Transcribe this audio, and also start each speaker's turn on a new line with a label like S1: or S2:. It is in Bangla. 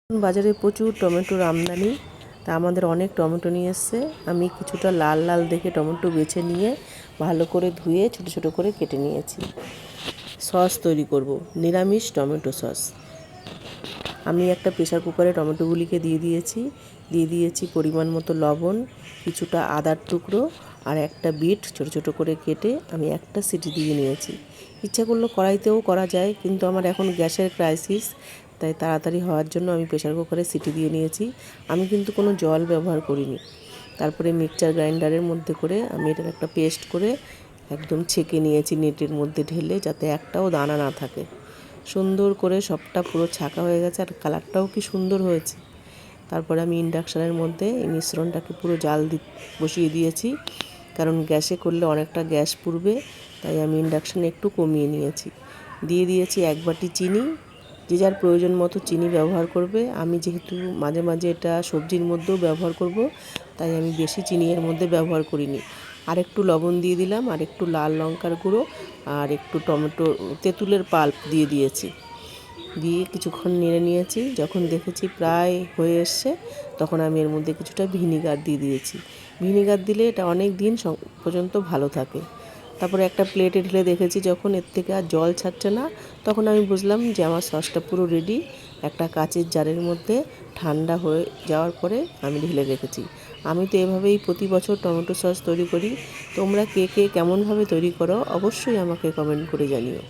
S1: বাজারে প্রচুর টমেটোর আমদানি, তা আমাদের অনেক টমেটো নিয়ে এসছে। আমি কিছুটা লাল লাল দেখে টমেটো বেছে নিয়ে ভালো করে ধুয়ে ছোট ছোট করে কেটে নিয়েছি। সস তৈরি করব, নিরামিষ টমেটো সস। আমি একটা প্রেসার কুকারে টমেটোগুলিকে দিয়ে দিয়েছি পরিমাণ মতো লবণ, কিছুটা আদার টুকরো আর একটা বিট ছোট ছোট করে কেটে আমি একটা সিটি দিয়ে নিয়েছি। ইচ্ছা করলে কড়াইতেও করা যায়, কিন্তু আমার এখন গ্যাসের ক্রাইসিস, তাই তাড়াতাড়ি হওয়ার জন্য আমি প্রেসার কুকারে সিটি দিয়ে নিয়েছি। আমি কিন্তু কোনো জল ব্যবহার করিনি। তারপরে মিক্সচার গ্রাইন্ডারের মধ্যে করে আমি এটার একটা পেস্ট করে একদম ছেঁকে নিয়েছি নেটের মধ্যে ঢেলে, যাতে একটাও দানা না থাকে। সুন্দর করে সবটা পুরো ছাঁকা হয়ে গেছে, আর কালারটাও কি সুন্দর হয়েছে। তারপরে আমি ইন্ডাকশানের মধ্যে এই মিশ্রণটাকে পুরো জাল বসিয়ে দিয়েছি, কারণ গ্যাসে করলে অনেকটা গ্যাস পুড়বে, তাই আমি ইন্ডাকশানে একটু কমিয়ে নিয়েছি। দিয়ে দিয়েছি 1 বাটি চিনি। যে যার প্রয়োজন মতো চিনি ব্যবহার করবে। আমি যেহেতু মাঝে মাঝে এটা সবজির মধ্যেও ব্যবহার করব, তাই আমি বেশি চিনি এর মধ্যে ব্যবহার করিনি। আর একটু লবণ দিয়ে দিলাম, আর একটু লাল লঙ্কার গুঁড়ো, আর একটু তেঁতুলের পাল্প দিয়ে দিয়েছি। দিয়ে কিছুক্ষণ নেড়ে নিয়েছি। যখন দেখেছি প্রায় হয়ে এসছে, তখন আমি এর মধ্যে কিছুটা ভিনিগার দিয়ে দিয়েছি। ভিনিগার দিলে এটা অনেক দিন পর্যন্ত ভালো থাকে। তারপরে একটা প্লেটে ঢেলে দেখেছি যখন এর থেকে আর জল ছাড়ছে না, তখন আমি বুঝলাম যে আমার সসটা পুরো রেডি। একটা কাচের জারের মধ্যে ঠান্ডা হয়ে যাওয়ার পরে আমি ঢেলে রেখেছি। আমি তো এভাবেই প্রতি বছর টমেটো সস তৈরি করি। তোমরা কে কে কেমনভাবে তৈরি করো অবশ্যই আমাকে কমেন্ট করে জানিও।